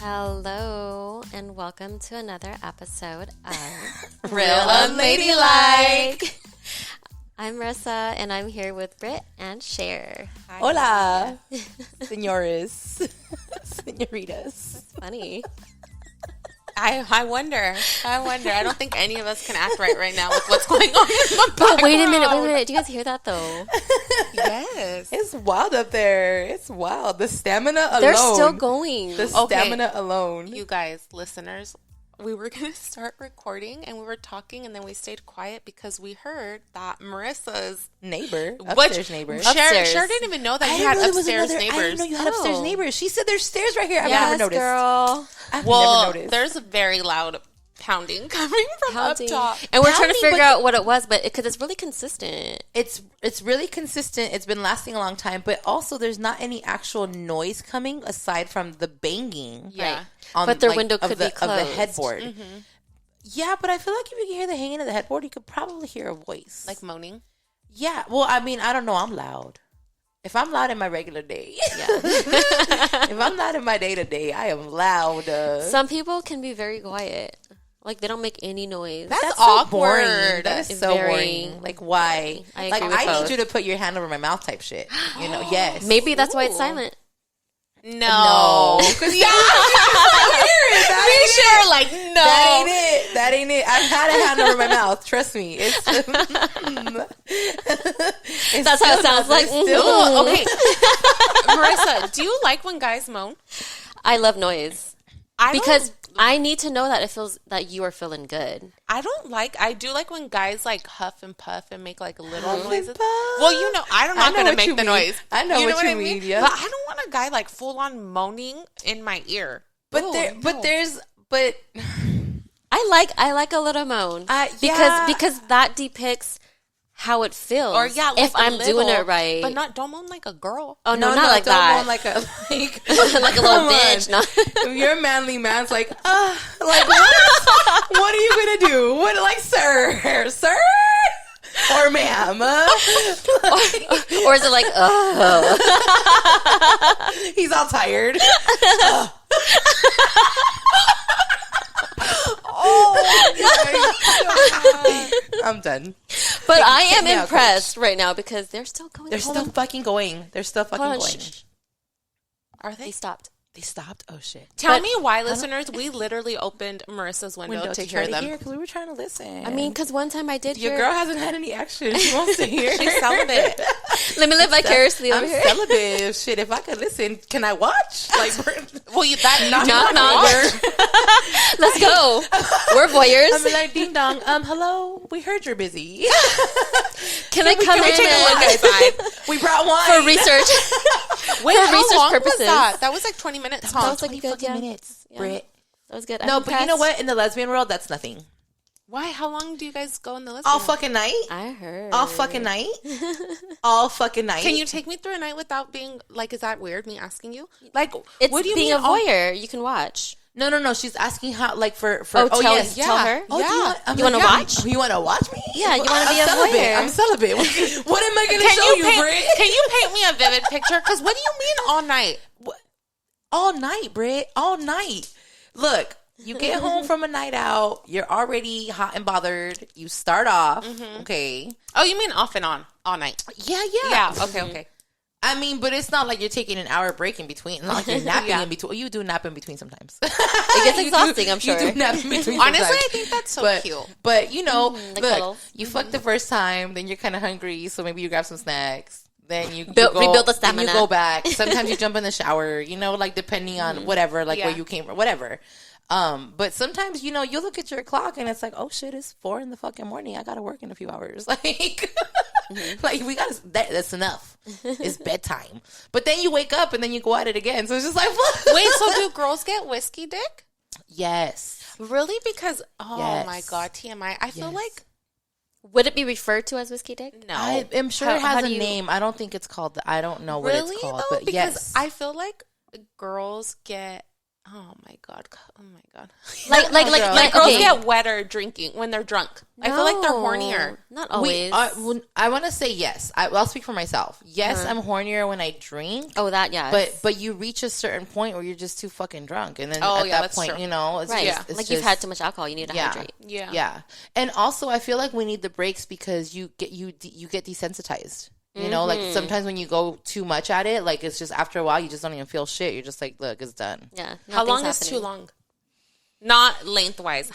Hello, and welcome to another episode of Real Unladylike. I'm Marissa, and I'm here with Britt and Cher. Hi. Hola, senores, senoritas. It's funny. I wonder. I don't think any of us can act right now with what's going on in the But background. wait a minute. Do you guys hear that, though? Yes. It's wild up there. It's wild. The stamina alone. They're still going. The stamina alone. You guys, listeners, we were going to start recording and we were talking and then we stayed quiet because we heard that Marissa's upstairs neighbor. Cher didn't even know that you had upstairs neighbors. I didn't know you had upstairs neighbors. She said there's stairs right here. I've yes, never noticed. Girl. I've never noticed. There's a very loud pounding coming from up top. And we're trying to figure out what it was, but because it's really consistent. It's really consistent. It's been lasting a long time, but also there's not any actual noise coming aside from the banging. Yeah. But their window could be closed. Of the headboard. Mm-hmm. Yeah, but I feel like if you can hear the hanging of the headboard, you could probably hear a voice. Like moaning? Yeah. Well, I mean, I don't know. I'm loud. If I'm loud in my regular day, if I'm loud in my day-to-day, I am loud. Some people can be very quiet. Like, they don't make any noise. That's so awkward. boring. That is so Very- boring. Like, why? I Like, agree with I both. need you to put your hand over my mouth type shit. You know? Yes. Maybe that's why it's Ooh. silent. No. Because yeah, Sure, like, no. That ain't it. I've had a hand over my mouth. Trust me. It's That's how it sounds like. Ooh, okay. Marissa, do you like when guys moan? I love noise. I Because I need to know that it feels that you are feeling good. I do like when guys like huff and puff and make like little Huff and noises. puff? Well, you know, I'm not going to what make you the mean. noise. I know what you I mean, yeah. But I don't want a guy like full on moaning in my ear. but Ooh, there, no. but I like a little moan. yeah. Because that depicts how it feels. Or yeah, like if a I'm little, doing it right. but don't moan like a girl. Oh no, not like don't that. moan like a like a little Come bitch. No. If you're a manly man's like what are you gonna do? What, like, sir, or ma'am? Or is it like, oh? He's all tired. I'm done. But I take am me out, impressed right now because they're still going. They're still fucking going. They're still fucking Hold on, going. shh. Are They they? stopped. They stopped. Oh shit. Tell me why, listeners. We literally opened Marissa's window to hear them. because we were trying to listen. I mean, because one time I did your hear. girl hasn't had any action. She wants to hear. She's celibate. Let me live vicariously over I'm here. celibate. Shit, if I could listen, can I watch? Like, Well, that Knock, not knock. Let's go. We're voyeurs. I'm like, ding dong. Hello. We heard you're busy. Can I come in take a look and outside? We brought wine for research? Wait, For how research long purposes. was that? That was like 20 minutes. That Huh? was like a good 20 minutes, Yeah. Britt. That was good. No, I'm but you know impressed. what? In the lesbian world, that's nothing. Why? How long do you guys go in the list? All fucking night. I heard. All fucking night. All fucking night. Can you take me through a night without being like? Is that weird? Me asking you? Like, It's what do you being mean? a voyeur. You can watch. No. She's asking how, like, for. Oh, tell yes. tell her. Oh, Yeah. do You wanna watch? You want to watch me? Yeah, you wanna be I'm a celibate. voyeur. I'm celibate. What am I going to show you, Britt? Can you paint me a vivid picture? Because what do you mean all night? All night, Britt. All night. Look, you get home from a night out. You're already hot and bothered. You start off, okay? Oh, you mean off and on all night? Yeah. Yeah. Okay. I mean, but it's not like you're taking an hour break in between. Not like you're napping Yeah. in between. You do nap in between sometimes. It gets exhausting, I'm sure. You do nap in between Honestly, sometimes. I think that's so cute. But, you know, the look, cuddles. you fucked the first time, then you're kind of hungry, so maybe you grab some snacks. Then you rebuild the then stamina. you go back. Sometimes you jump in the shower, you know, like depending on whatever, like Yeah. where you came from, whatever. But sometimes, you know, you look at your clock and it's like, oh shit, it's 4 in the fucking morning. I gotta work in a few hours. Like, like we gotta. That's enough. It's bedtime. But then you wake up and then you go at it again. So it's just like, Wait, so do girls get whiskey dick? yes, Really? Because Yes. my god, TMI. I feel Yes. like Would it be referred to as whiskey dick? no. I am sure How- it how has do a you- name. I don't think it's called. I don't know what Really it's called, though? but Because yes, I feel like girls get Oh my god! Oh my god! Like Girls okay. get wetter drinking when they're drunk. I feel like they're hornier. Not always. I want to say yes. I'll speak for myself. Yes, I'm hornier when I drink. Oh, that, yeah. But you reach a certain point where you're just too fucking drunk, and then at that that's point, true. you know, it's right. just, it's like just, you've had too much alcohol, you need to hydrate. Yeah. And also, I feel like we need the breaks because you get desensitized. You know, like sometimes when you go too much at it, like it's just after a while you just don't even feel shit. You're just like, look, it's done. Yeah. How long is too long? Not lengthwise.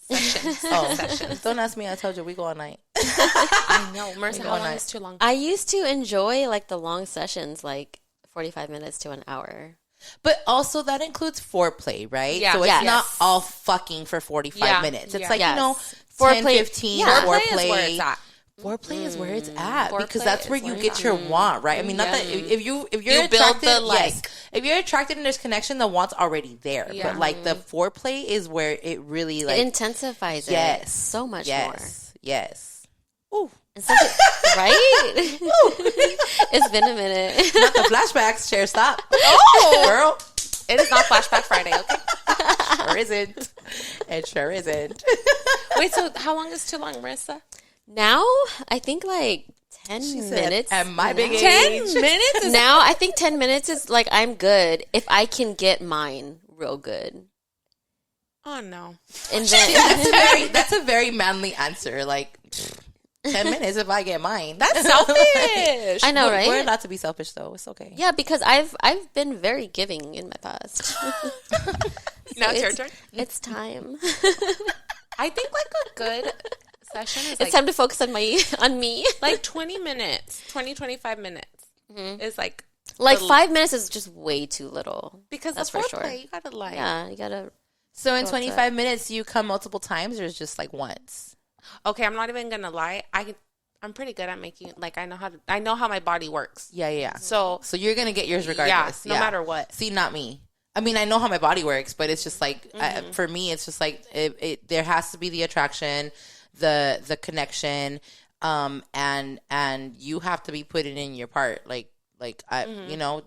Sessions. Sessions. Don't ask me. I told you we go all night. I know. Marissa, how long is too long? I used to enjoy like the long sessions, like 45 minutes to an hour. But also that includes foreplay, right? Yeah. So it's Yes. not all fucking for 45 minutes. It's like, Yes. you know, Foreplay- 10, 15, yeah. foreplay. Foreplay is where it's at. Foreplay is where it's at Foreplay because that's where is you where get it's your at. want, right? I mean, not that if you're You build attracted, the, like- yes. If you're attracted and there's connection, the want's already there. Yeah. But like the foreplay is where it really like It intensifies it so much more. Yes. Ooh. And something, right? It's been a minute. Not the flashbacks. Chair stop. Oh, girl. It is not Flashback Friday, okay? Sure isn't. It sure isn't. Wait, so how long is too long, Marissa? Now, I think like 10 minutes. At my big age. 10 minutes? Now, I think 10 minutes is like I'm good if I can get mine real good. Oh, no. And then, That's a very manly answer. Like, 10 minutes if I get mine. That's selfish. I know, right? We're allowed to be selfish, though. It's okay. yeah, because I've been very giving in my past. Now it's your it's- turn. It's time. I think like a good session is It's like, time to focus on me. like 20 minutes, 25 minutes is like, Like 5 minutes is just way too little. because That's the for foreplay, sure. you gotta like. Yeah, you gotta. So in Go 25 minutes, you come multiple times or it's just like once? Okay, I'm not even gonna lie. I'm pretty good at making, like, I know how my body works. Yeah. So So you're going to get yours regardless. no matter what. See, not me. I mean, I know how my body works, but it's just like, for me, it's just like, there has to be the attraction, the connection, and you have to be putting in your part. Like I, you know,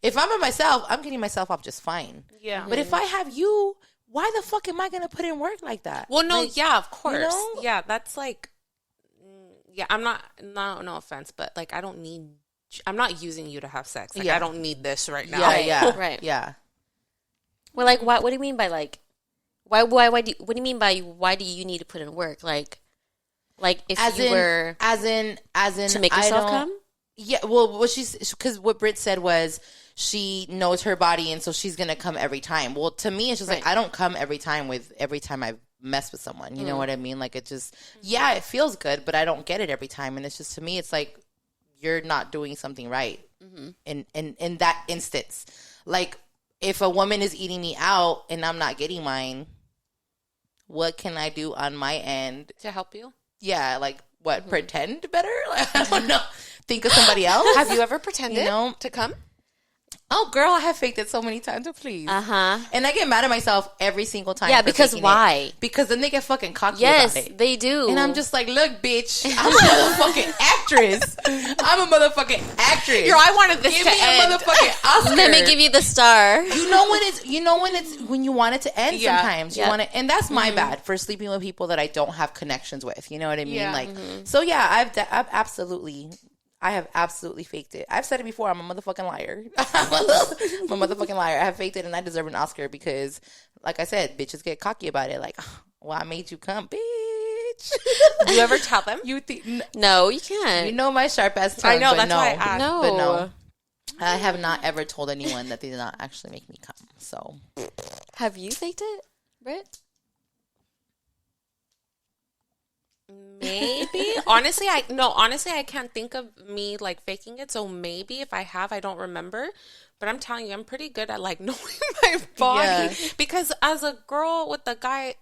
if I'm by myself, I'm getting myself off just fine. Yeah. But if I have you, why the fuck am I going to put in work like that? Well, no, Like, yeah, of course. know? Yeah, that's like, yeah, I'm not, no offense, but like, I'm not using you to have sex. Like, Yeah. I don't need this right now. Yeah. Right. Yeah. Well, like, what do you mean by like? Why do you mean by why do you need to put in work? Like if As you in, were as in, to make yourself come? Yeah, well, because what Britt said was she knows her body, and so she's gonna come every time. Well, to me, it's just like Right. I don't come every time I mess with someone. You know what I mean? Like it just, yeah, it feels good, but I don't get it every time, and it's just to me, it's like you're not doing something right in that instance. Like if a woman is eating me out and I'm not getting mine, what can I do on my end? To help you? Yeah, like what? Pretend better? Like, I don't know. Think of somebody else. Have you ever pretended You know? to come? Oh, girl, I have faked it so many times. So please. Uh-huh. And I get mad at myself every single time. Yeah, for because faking why? it. Because then they get fucking cocky Yes, about it. they do. And I'm just like, look, bitch, I'm a motherfucking actress. I'm a motherfucking actress. Girl, I wanted this Give to me end. a motherfucking Oscar. Let me give you the star. You know when you want it to end. Yeah. Sometimes you Yeah. want it, and that's my bad for sleeping with people that I don't have connections with. You know what I mean? Yeah. Like, so yeah, I've absolutely. I have absolutely faked it. I've said it before. I'm a motherfucking liar. I'm a motherfucking liar. I have faked it, and I deserve an Oscar because, like I said, bitches get cocky about it. Like, well, I made you come, bitch. Do you ever tell them? You think? No, you can't. You know my sharp ass tongue. I know, but that's no. why I asked. No. But no, I have not ever told anyone that they did not actually make me come. So Have you faked it, Britt? Maybe. Honestly, I can't think of me like faking it. So maybe if I have, I don't remember. But I'm telling you, I'm pretty good at like knowing my body. Yeah. Because as a girl with a guy,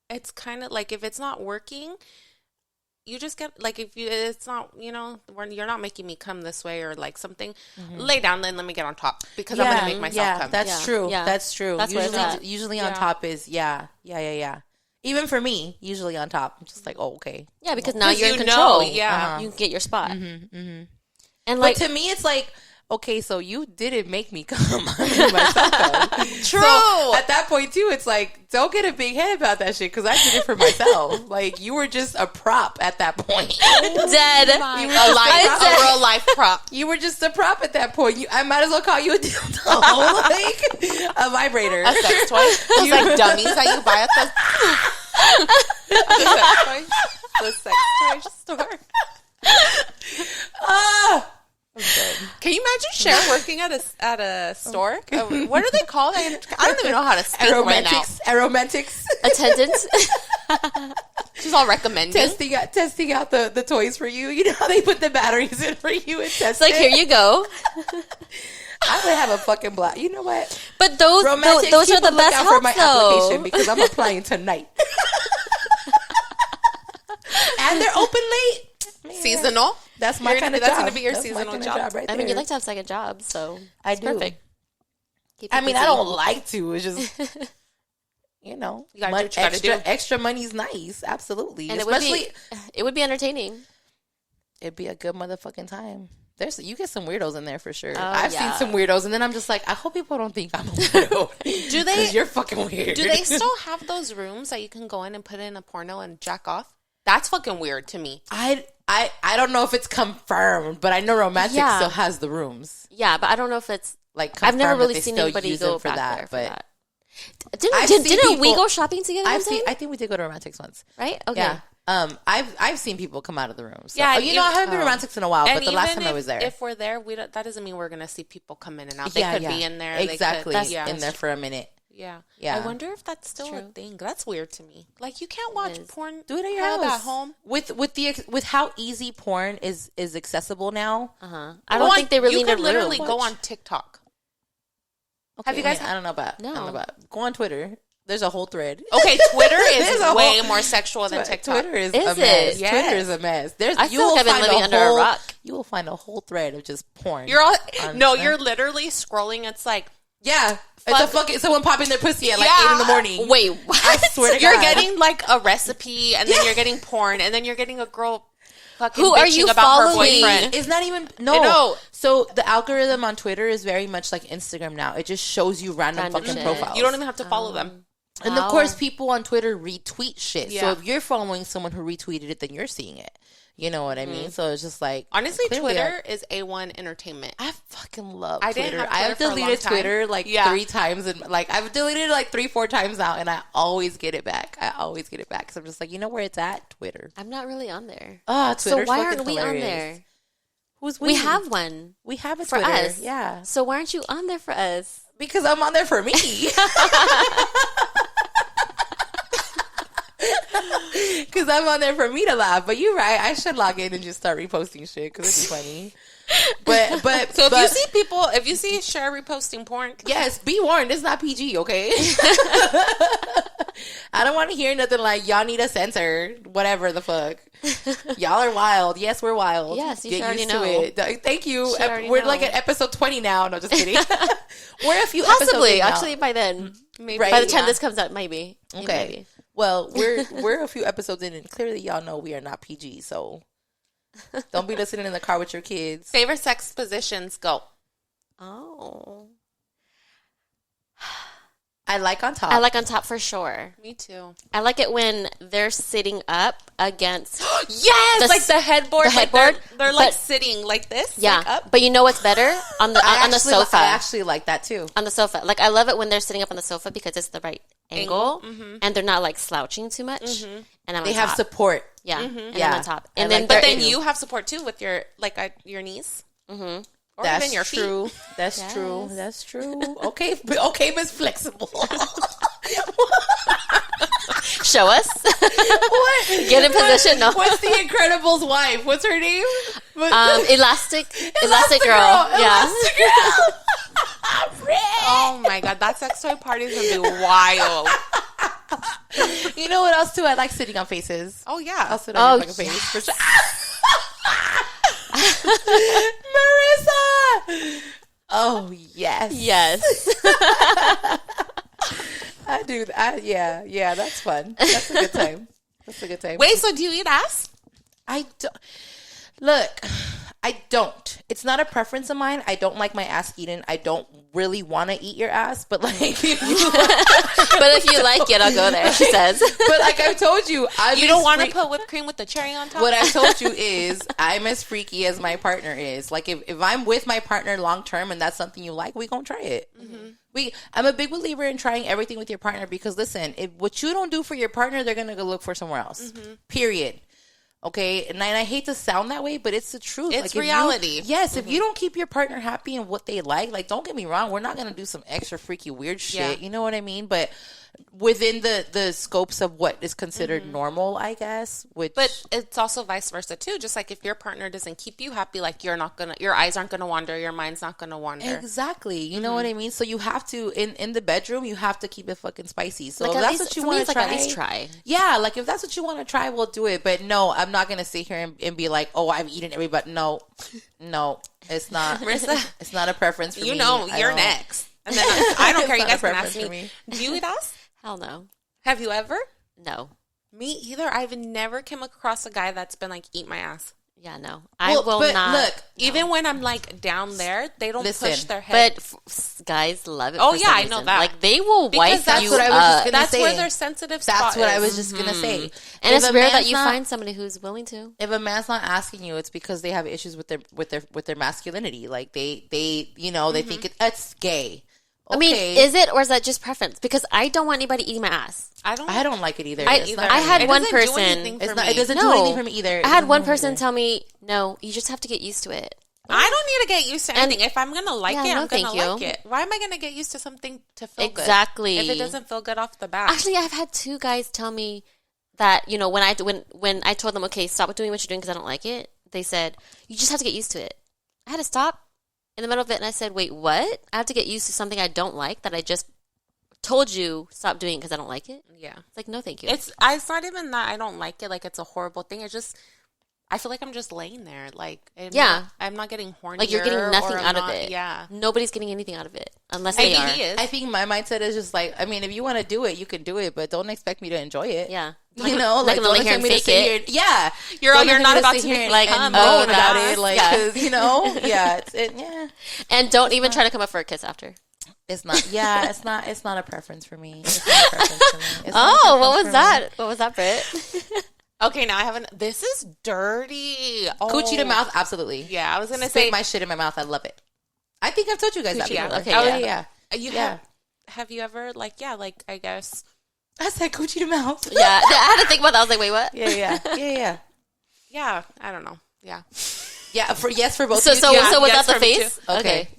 it's kind of like if it's not working, you just get like it's not, when you're not making me come this way or like something, lay down, then let me get on top because I'm gonna make myself come. That's Yeah. true. Yeah. That's true. That's where it's at. Usually on Yeah. top is yeah. Even for me, usually on top, I'm just like, oh, okay. Yeah, because now 'Cause you're in you control. know, yeah. You can get your spot. And But like, to me, it's like okay, so you didn't make me come. I made myself come. True. So at that point too, it's like, don't get a big head about that shit because I did it for myself. Like, you were just a prop at that point. Dead. You were A real life prop. You were just a prop at that point. I might as well call you a dildo, like a vibrator, A sex toy. Those like dummies that you buy at the sex toy store. Can you imagine Cher working at a store? What are they called? I don't even know how to speak right now. Aromantics. Attendance. She's all recommending. Testing out the toys for you. You know how they put the batteries in for you and test It's like, here you go. I would have a fucking blast. You know what? But those are the best help, for my application because I'm applying tonight. And they're open late. Man. Seasonal. That's my kind of job. That's going to be your seasonal job. Right I mean, you like to have second jobs, so I do. Perfect. I mean, I don't like to. It's just, you know, you gotta do what you gotta do. Extra money's nice. Absolutely. And especially, it would be entertaining. It'd be a good motherfucking time. You get some weirdos in there for sure. Oh, I've seen some weirdos, and then I'm just like, I hope people don't think I'm a weirdo. Do they? Because you're fucking weird. Do they still have those rooms that you can go in and put in a porno and jack off? That's fucking weird to me. I don't know if it's confirmed, but I know Romantic still has the rooms. Yeah, but I don't know if it's like I've never really seen anybody go for back that. there for But that. Didn't we go shopping together? I think we did go to Romantics once. Right? Okay. Yeah. I've seen people come out of the rooms. So. Yeah, I haven't been Romantics in a while, but the last time I was there. If we're there, that doesn't mean we're gonna see people come in and out. They could be in there. Exactly. In there for a minute. Yeah. Yeah. I wonder if that's still a thing. That's weird to me. Like, you can't watch porn. Do it at your house. At home. With how easy porn is accessible now. I don't think they really need a room. You could literally go on TikTok. Okay, have you guys? I don't know about. Go on Twitter. There's a whole thread. Okay, Twitter is way more sexual than TikTok. Twitter is a mess. Yes. Twitter is a mess. I feel like I've been living under a rock. You will find a whole thread of just porn. You're literally scrolling. It's like, yeah, it's a fucking someone popping their pussy at like 8 in the morning. Wait, what? I swear to God. You're getting like a recipe, and then you're getting porn, and then you're getting a girl fucking Who are you about following? her boyfriend. It's not even no. So the algorithm on Twitter is very much like Instagram now. It just shows you random fucking shit. profiles. You don't even have to follow them. And of course, people on Twitter retweet shit. Yeah. So if you're following someone who retweeted it, then you're seeing it. You know what I mean? So it's just like, honestly, Twitter is A1 entertainment. I fucking love I Twitter. didn't have Twitter I've deleted Twitter like 3 times, and like I've deleted it like 3-4 times now, and I always get it back. Because I'm just like, you know where it's at? Twitter. I'm not really on there. Twitter. So why aren't we on there? Who's we? We have one. We have a for Twitter. us. Yeah. So why aren't you on there for us? Because I'm on there for me. Because I'm on there for me to laugh. But you're right. I should log in and just start reposting shit because it'd be funny. But so if you see Cher reposting porn, yes, be warned. It's not PG, okay? I don't want to hear nothing like y'all need a censor, whatever the fuck. Y'all are wild. Yes, we're wild. Yes, you get already used know. to it. Thank you. We're like at episode 20 now. No, just kidding. We're a few possibly episodes in now. actually by then. Maybe by the time this comes out, maybe. Okay. Maybe. Well, we're a few episodes in, and clearly y'all know we are not PG. So don't be listening in the car with your kids. Favorite sex positions? Go. Oh. I like on top. I like on top for sure. Me too. I like it when they're sitting up against. Yes, like the headboard. The headboard. Like they're like sitting like this. Yeah, like up. but you know what's better on the sofa. I actually like that too. On the sofa, like I love it when they're sitting up on the sofa because it's the right angle, and they're not like slouching too much. And they have support. Yeah, and I'm on top. And then, but then you have support too with your your knees. Or that's even your true. feet. That's true. That's true. Okay, Miss Flexible. Show us. What? Get in position. No. What's the Incredibles' wife? What's her name? Elastic Girl. Yeah. Elastic Girl. Oh my God, that sex toy party is gonna be wild. You know what else too? I like sitting on faces. Oh yeah, I'll sit on your fucking face for sure. Marissa. Oh yes. I do. Yeah. That's fun. That's a good time. Wait, so do you eat ass? I don't. Look, I don't. it's not a preference of mine. I don't like my ass eaten. I don't really want to eat your ass, but like, but if you like it, I'll go there. She says. But like I've told you, you don't want to put whipped cream with the cherry on top. What I've told you is I'm as freaky as my partner is. Like if I'm with my partner long term and that's something you like, we gonna try it. I'm a big believer in trying everything with your partner because listen, if what you don't do for your partner, they're gonna go look for somewhere else. Period. Okay, and I hate to sound that way, but it's the truth. It's like, reality. If you don't keep your partner happy and what they like, don't get me wrong, we're not gonna do some extra freaky weird shit. You know what I mean? But within the scopes of what is considered normal, I guess. But it's also vice versa too. Just like if your partner doesn't keep you happy, like your eyes aren't gonna wander, your mind's not gonna wander. Exactly. You know what I mean? So you have to in the bedroom, you have to keep it fucking spicy. So like if that's what you want to try, at least try. Yeah, like if that's what you want to try, we'll do it. But no, I'm not gonna sit here and be like, oh, I've eaten everybody. No, it's not. Marissa, it's not a preference for me. You know, you're next. And then I don't care. You guys can ask me. Do you eat ass? Hell no. Have you ever? No. Me either. I've never come across a guy that's been like, eat my ass. Yeah, no. I will not. Look, even when I'm like down there, they don't push their head. But guys love it. Oh, for yeah, some I know reason. that. Like they will wipe that's you what I was just gonna That's say. where their sensitive spot That's what is. I was just gonna say. And it's rare that you not, find somebody who's willing to. If a man's not asking you, it's because they have issues with their masculinity. Like they they think it's gay. Okay. I mean, is it or is that just preference? Because I don't want anybody eating my ass. I don't like it either. I had one person. It doesn't do anything for me either. I had one person tell me, "No, you just have to get used to it." I don't need to get used to anything. If I'm gonna like it, I'm gonna like you. it. Why am I gonna get used to something to feel good? Exactly. If it doesn't feel good off the bat. Actually, I've had two guys tell me that when I told them, okay, stop doing what you're doing because I don't like it. They said, you just have to get used to it. I had to stop in the middle of it, and I said, wait, what? I have to get used to something I don't like that I just told you stop doing because I don't like it? Yeah. It's like, no, thank you. It's not even that I don't like it. Like, it's a horrible thing. It's just, I feel like I'm just laying there. Like, I'm not getting horny. Like, you're getting nothing out of it. Yeah. Nobody's getting anything out of it unless they are. I think my mindset is just like, I mean, if you want to do it, you can do it, but don't expect me to enjoy it. Yeah. You know, like, don't expect me to sit here. Yeah. You're not about to be like, moan about it. Like, cause, yeah. And don't even try to come up for a kiss after. It's not. Yeah, it's not a preference for me. It's not a preference for me. What was that? What was that, Britt? Okay, now I haven't. This is dirty. Coochie to mouth, absolutely. Yeah, I was gonna say my shit in my mouth. I love it. I think I've told you guys that before. Okay, Have you ever I guess I said coochie to mouth. Yeah, I had to think about that. I was like, wait, what? Yeah. Yeah, I don't know. Yeah. Yeah, for both. So of you. so without yes, the for me face.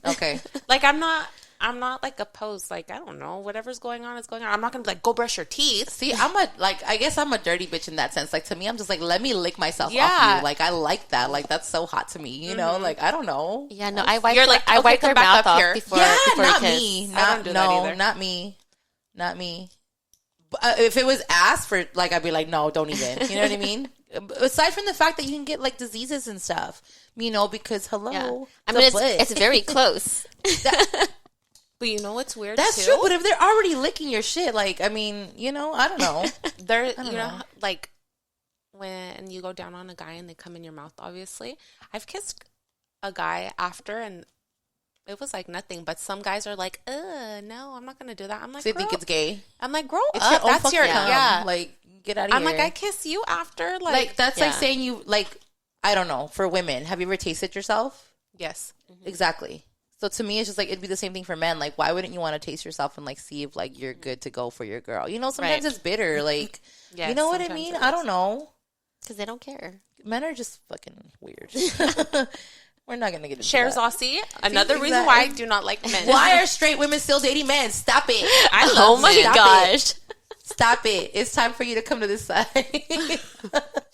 Okay. Like I'm not like opposed. Like I don't know, whatever's going on is going on. I'm not gonna be like go brush your teeth. See, I guess I'm a dirty bitch in that sense. Like to me, I'm just like let me lick myself off you. Like I like that. Like that's so hot to me. You know, like I don't know. Yeah, no, I wipe. I wipe their mouth off before. Yeah, before not kiss. me. I don't do that either. Not me. But, if it was asked for, like, I'd be like, no, don't even. You know what I mean? Aside from the fact that you can get like diseases and stuff, because hello, I mean it's very close. But you know what's weird? That's too? true. But if they're already licking your shit, like, I mean, I don't know. They're, like when you go down on a guy and they come in your mouth, obviously. I've kissed a guy after and it was like nothing, but some guys are like, no, I'm not going to do that. I'm like, so you think it's gay? I'm like, grow it's up. Your own that's your, yeah. Like, get out of I'm here. like, I kiss you after. Like that's like saying you, like, I don't know, for women, have you ever tasted yourself? Yes. Mm-hmm. Exactly. So to me, it's just like, it'd be the same thing for men. Like, why wouldn't you want to taste yourself and like see if like you're good to go for your girl? Sometimes it's bitter. Like, you know what I mean? I don't know. Because they don't care. Men are just fucking weird. We're not going to get into Shares that. Aussie. Another reason why I do not like men. Why are straight women still dating men? Stop it. I love my gosh. Stop it. It's time for you to come to this side.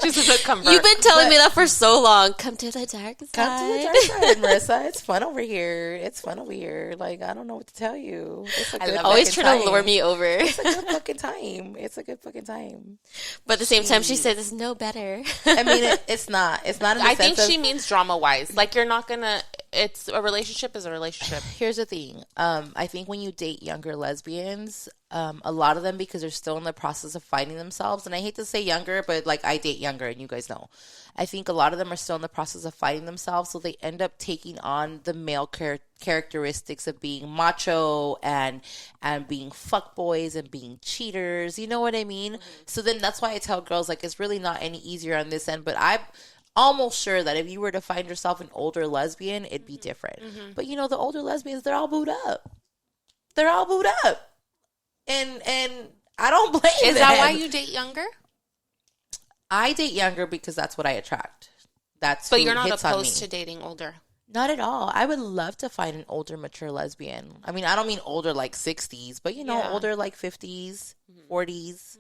Just convert. You've been telling me that for so long. Come to the dark side. Come to the dark side, Marissa. It's fun over here. Like, I don't know what to tell you. It's a good always trying to lure me over. It's a good fucking time. But at the same time, she says it's no better. I mean, it's not. It's not in the I think she means drama-wise. Like, you're not going to... it's a relationship is a relationship. Here's the thing. I think when you date younger lesbians, a lot of them, because they're still in the process of finding themselves, and I hate to say younger, but like I date younger, and you guys know, I think a lot of them are still in the process of finding themselves, so they end up taking on the male characteristics of being macho and being fuckboys and being cheaters. You know what I mean? So then that's why I tell girls, like, it's really not any easier on this end, but I'm almost sure that if you were to find yourself an older lesbian, it'd be different. But you know, the older lesbians, they're all booed up. They're all booed up. And I don't blame them. Is that why you date younger? I date younger because that's what I attract. But you're not opposed to dating older. Not at all. I would love to find an older, mature lesbian. I mean, I don't mean older like 60s, but you know, older like 50s, 40s.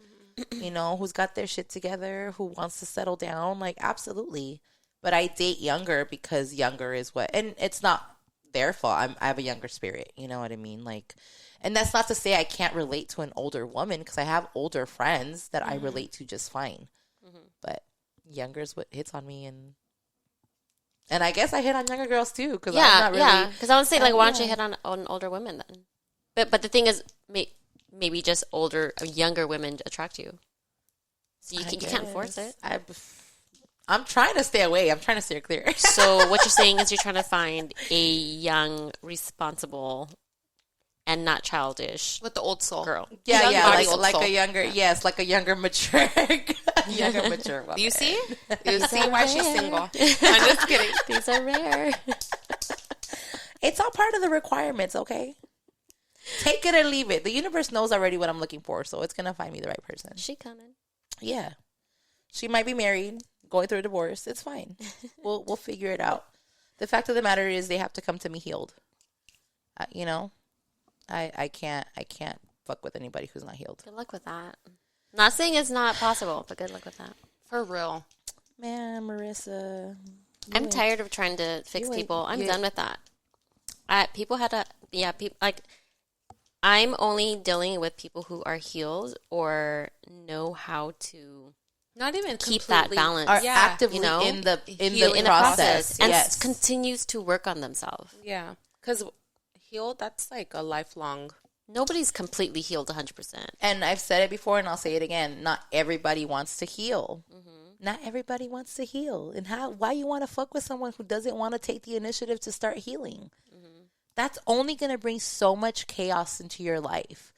You know, who's got their shit together, who wants to settle down. Like, absolutely. But I date younger because younger is what, and it's not their fault. I have a younger spirit. You know what I mean? Like, and that's not to say I can't relate to an older woman, because I have older friends that I relate to just fine. But younger is what hits on me, and I guess I hit on younger girls too, because I'm not really. Because I would say, like, why don't you hit on older women then? But the thing is, maybe just younger women attract you, so you can't force it. I'm trying to stay away. I'm trying to steer clear. So what you're saying is you're trying to find a young, responsible, and not childish with the old soul girl. Yeah, like a younger, like a younger, mature, mature woman. You see why she's single. I'm just kidding. These are rare. It's all part of the requirements, okay? Take it or leave it. The universe knows already what I'm looking for, so it's gonna find me the right person. She coming. Yeah, she might be married, going through a divorce. It's fine. We'll figure it out. The fact of the matter is, they have to come to me healed. You know. I can't fuck with anybody who's not healed. Good luck with that. Not saying it's not possible, but good luck with that. For real. Man, Marissa. I'm tired of trying to fix people. I'm done with that. People had to, I'm only dealing with people who are healed or know how to not even keep that balance. Are actively in the process. And continues to work on themselves. Yeah. Because healed, that's like a lifelong. Nobody's completely healed 100%. And I've said it before, and I'll say it again. Not everybody wants to heal. Not everybody wants to heal. And why you want to fuck with someone who doesn't want to take the initiative to start healing? That's only going to bring so much chaos into your life.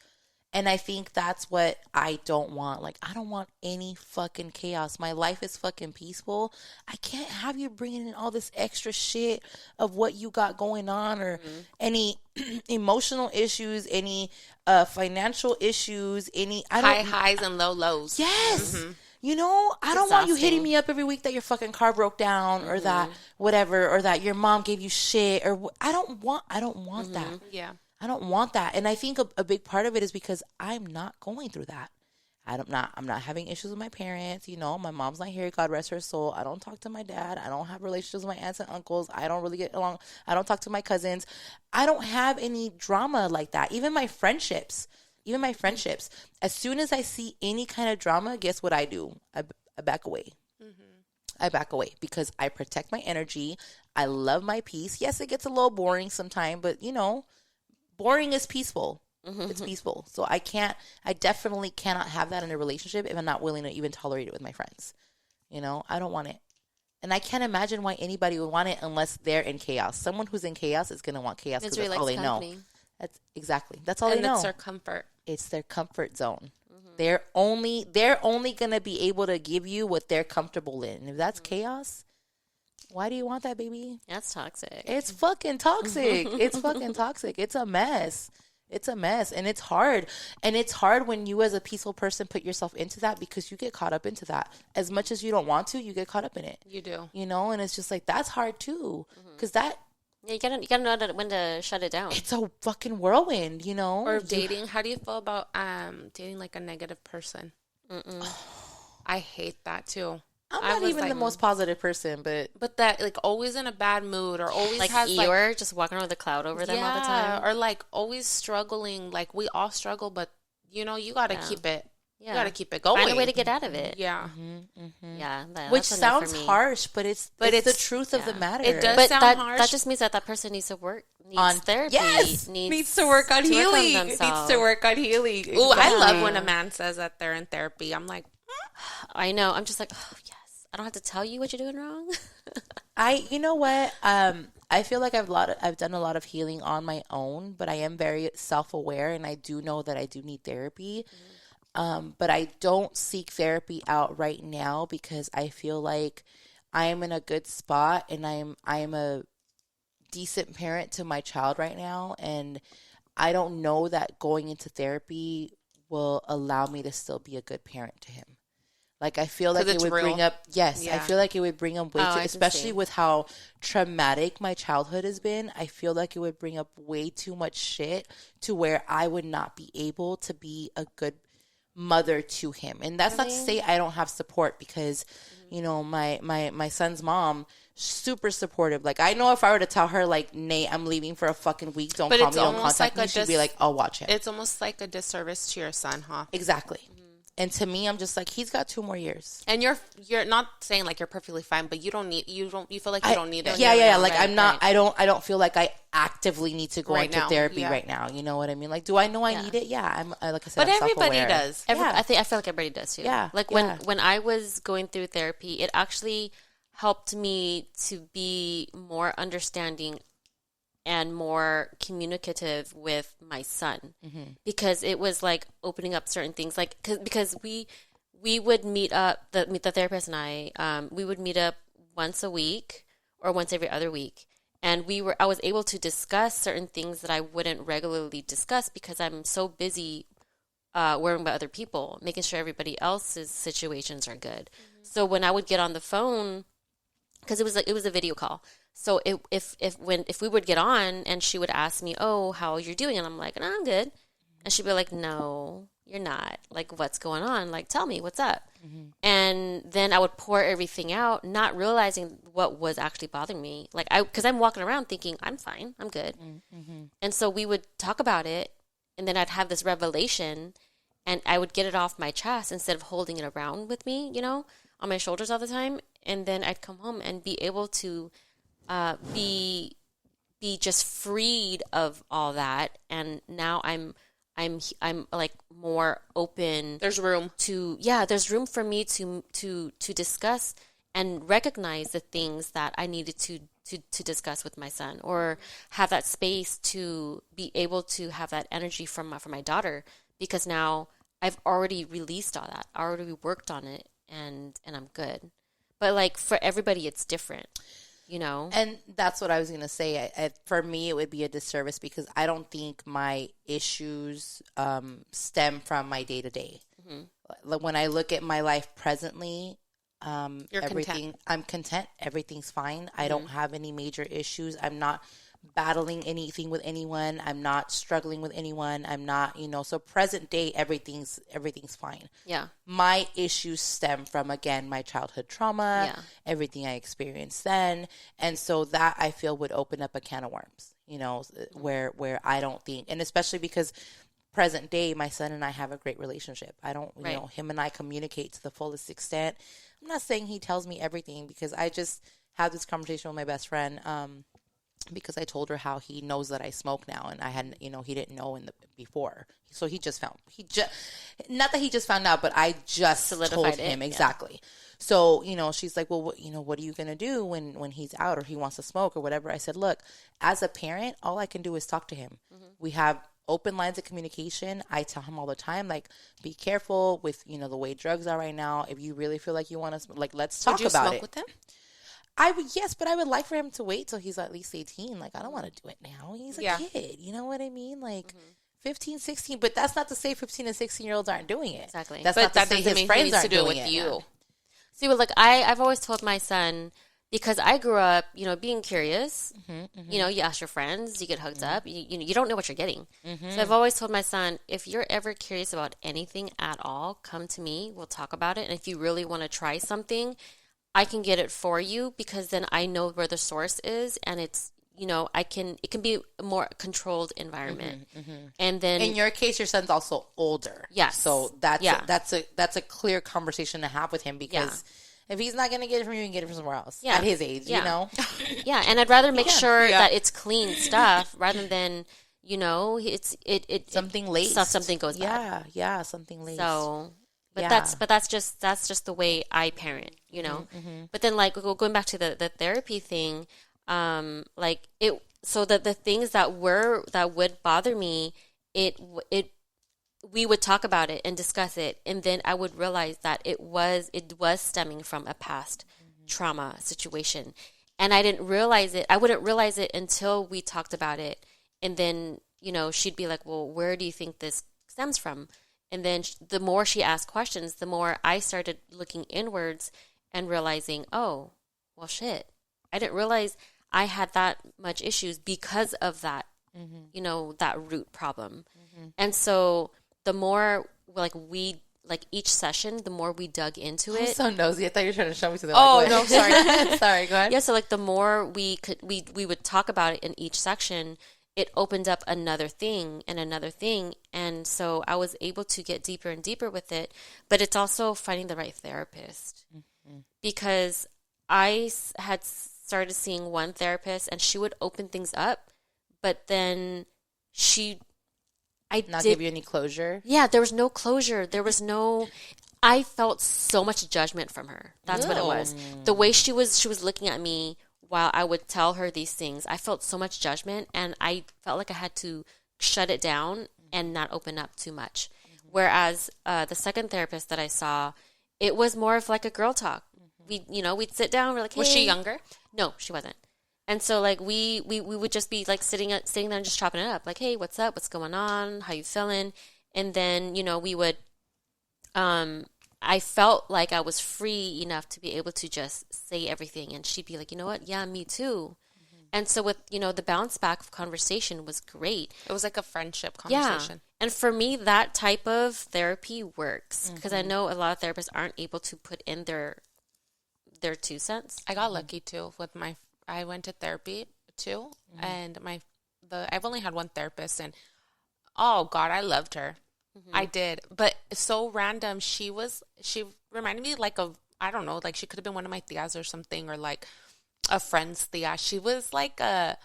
And I think that's what I don't want. Like, I don't want any fucking chaos. My life is fucking peaceful. I can't have you bringing in all this extra shit of what you got going on, or any emotional issues, any financial issues, any highs and lows. Yes. You know, I don't want you hitting me up every week that your fucking car broke down, or that whatever, or that your mom gave you shit, or I don't want that. Yeah. I don't want that. And I think a big part of it is because I'm not going through that. I'm not having issues with my parents. You know, my mom's not here. God rest her soul. I don't talk to my dad. I don't have relationships with my aunts and uncles. I don't really get along. I don't talk to my cousins. I don't have any drama like that. Even my friendships. As soon as I see any kind of drama, guess what I do? I back away. I back away because I protect my energy. I love my peace. Yes, it gets a little boring sometimes, but you know, boring is peaceful. It's peaceful. So I definitely cannot have that in a relationship if I'm not willing to even tolerate it with my friends. You know, I don't want it. And I can't imagine why anybody would want it unless they're in chaos. Someone who's in chaos is going to want chaos because that's all they know. That's all they know. And it's their comfort. It's their comfort zone. They're only going to be able to give you what they're comfortable in. And if that's chaos, why do you want that, baby? That's toxic. It's fucking toxic. It's fucking toxic. It's a mess. It's a mess. And it's hard. And it's hard when you as a peaceful person put yourself into that, because you get caught up into that. As much as you don't want to, you get caught up in it. You do. You know, and it's just like, that's hard too. Because that... Yeah, you gotta know when to shut it down. It's a fucking whirlwind, you know? Or dating. How do you feel about dating like a negative person? I hate that too. I'm not even the most positive person, but that, like, always in a bad mood, or always like has Eeyore, just walking around with a cloud over them all the time, or like always struggling. Like, we all struggle, but you know, you got to keep it Yeah. You got to keep it going. Find a way to get out of it. Yeah. Yeah. Which that's a no for sounds me. harsh, but it's the truth of the matter. It does But sound harsh. that just means that person needs to work, needs on therapy, needs to work on healing. Needs to work on healing. Ooh, I love when a man says that they're in therapy. I'm like, I know. I'm just like, oh yes. I don't have to tell you what you're doing wrong. You know what? I feel like I've done a lot of healing on my own, but I am very self-aware, and I do know that I do need therapy. But I don't seek therapy out right now because I feel like I am in a good spot, and I am a decent parent to my child right now, and I don't know that going into therapy will allow me to still be a good parent to him. Like, I feel like it would bring up, I feel like it would bring up way too, especially with how traumatic my childhood has been. I feel like it would bring up way too much shit to where I would not be able to be a good mother to him. And that's not to say I don't have support, because, you know, my son's mom, super supportive. Like, I know if I were to tell her, like, Nate, I'm leaving for a fucking week, don't call me, don't contact me, she'd be like, I'll watch him. It's almost like a disservice to your son, huh? Exactly. And to me, I'm just like, he's got 2 more years. And you're not saying like you're perfectly fine, but you feel like you don't need it. Yeah. Like, I'm not, I don't feel like I actively need to go into therapy right now. You know what I mean? Like, do I know I need it? Yeah. I'm, like I said, but I'm everybody self-aware. does. I feel like everybody does too. Yeah. Like when I was going through therapy, it actually helped me to be more understanding and more communicative with my son, because it was like opening up certain things, like because we would meet up, the therapist and I, we would meet up once a week or once every other week, and I was able to discuss certain things that I wouldn't regularly discuss because I'm so busy worrying about other people, making sure everybody else's situations are good. So when I would get on the phone, because it was a video call. So if we would get on and she would ask me, oh, how you're doing? And I'm like, no, I'm good. And she'd be like, no, you're not. Like, what's going on? Like, tell me, what's up? And then I would pour everything out, not realizing what was actually bothering me. Like, because I'm walking around thinking, I'm fine, I'm good. And so we would talk about it, and then I'd have this revelation, and I would get it off my chest instead of holding it around with me, you know, on my shoulders all the time. And then I'd come home and be able to be just freed of all that, and now I'm like more open. There's room there's room for me to discuss and recognize the things that I needed to discuss with my son, or have that space to be able to have that energy from my daughter, because now I've already released all that. I already worked on it, and I'm good. But like, for everybody, it's different. You know? And that's what I was going to say. For me, it would be a disservice because I don't think my issues stem from my day-to-day. Like, when I look at my life presently, I'm content. Everything's fine. I don't have any major issues. I'm not battling anything with anyone. I'm not struggling with anyone. I'm not, so present day, everything's fine. Yeah. My issues stem from, again, my childhood trauma, everything I experienced then. And so that, I feel, would open up a can of worms, where I don't think, and especially because present day, my son and I have a great relationship. I don't, him and I communicate to the fullest extent. I'm not saying he tells me everything, because I just had this conversation with my best friend, because I told her how he knows that I smoke now, and I hadn't, he didn't know before. So not that he just found out, but I just solidified told him exactly. Yeah. So, she's like, well, what are you going to do when he's out or he wants to smoke or whatever? I said, look, as a parent, all I can do is talk to him. We have open lines of communication. I tell him all the time, like, be careful with, the way drugs are right now. If you really feel like you want to, like, let's talk about it. Would you smoke with him? Yes, but I would like for him to wait till he's at least 18. Like, I don't want to do it now. He's a kid. You know what I mean? Like, 15, 16. But that's not to say 15 and 16-year-olds aren't doing it. Exactly. That's not to say his friends aren't doing it. You. See, well, like, I've always told my son, because I grew up, being curious. You ask your friends, you get hooked up. You don't know what you're getting. So I've always told my son, if you're ever curious about anything at all, come to me. We'll talk about it. And if you really want to try something, I can get it for you, because then I know where the source is, and it's it can be a more controlled environment. And then in your case, your son's also older. Yes. So that's a clear conversation to have with him, because if he's not going to get it from you, you can get it from somewhere else at his age, you know? Yeah. And I'd rather make sure that it's clean stuff rather than, it something late. Something goes bad. Yeah. Something late. So, that's just the way I parent, But then like going back to the therapy thing, so that the things that would bother me, we would talk about it and discuss it, and then I would realize that it was stemming from a past trauma situation, and I didn't realize it. I wouldn't realize it until we talked about it, and then she'd be like, "Well, where do you think this stems from?" And then the more she asked questions, the more I started looking inwards and realizing, oh, well, shit, I didn't realize I had that much issues because of that, that root problem. And so the more each session, the more we dug into it. I'm so nosy. I thought you were trying to show me something. Oh, no, sorry. Sorry, go ahead. Yeah, so like the more we would talk about it in each section, it opened up another thing and another thing. And so I was able to get deeper and deeper with it. But it's also finding the right therapist. Because I had started seeing one therapist and she would open things up, but then give you any closure. Yeah, there was no closure. I felt so much judgment from her. That's what it was. The way she was looking at me while I would tell her these things, I felt so much judgment, and I felt like I had to shut it down and not open up too much. Whereas the second therapist that I saw, it was more of like a girl talk. We'd sit down. We're like, hey. Was she younger? No, she wasn't. And so like we would just be like sitting there and just chopping it up. Like, hey, what's up? What's going on? How you feeling? And then we would. I felt like I was free enough to be able to just say everything, and she'd be like, you know what? Yeah, me too. And so with the bounce back of conversation was great. It was like a friendship conversation. Yeah. And for me, that type of therapy works because I know a lot of therapists aren't able to put in their 2 cents. I got lucky too I went to therapy too, and I've only had one therapist, and oh God, I loved her. I did, but so random. She reminded me like of, I don't know, like she could have been one of my tias or something, or like a friend's tia. She was like a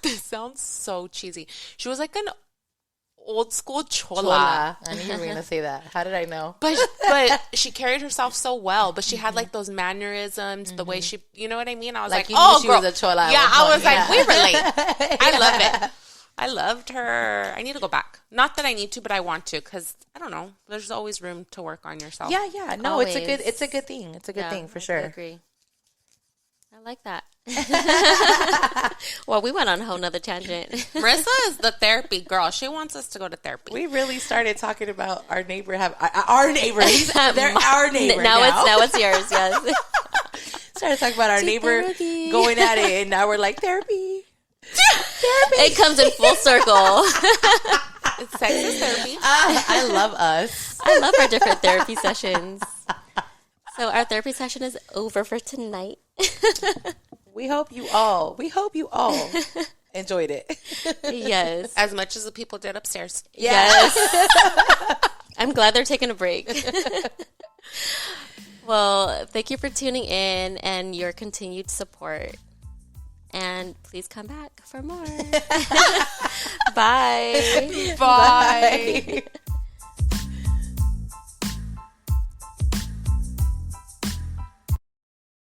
this sounds so cheesy. She was like an old school chola. I knew you were going to say that. How did I know? But she carried herself so well. But she had like those mannerisms, the way she, you know what I mean? I was like, you knew she was a chola. Yeah, I was like, we relate. I love it. I loved her. I need to go back. Not that I need to, but I want to, because I don't know. There's always room to work on yourself. Yeah. No, always. it's a good thing. It's a good thing for sure. I agree. I like that. Well, we went on a whole nother tangent. Marissa is the therapy girl. She wants us to go to therapy. We really started talking about our neighbor. Our neighbors. They're our neighbor now. It's yours. Yes. Started talking about our neighbor therapy. Going at it, and now we're like therapy. It comes in full circle. It's sexist therapy. I love us. I love our different therapy sessions. So our therapy session is over for tonight. We hope you all enjoyed it. Yes. As much as the people did upstairs. Yes. I'm glad they're taking a break. Well, thank you for tuning in and your continued support. And please come back for more. Bye. Bye.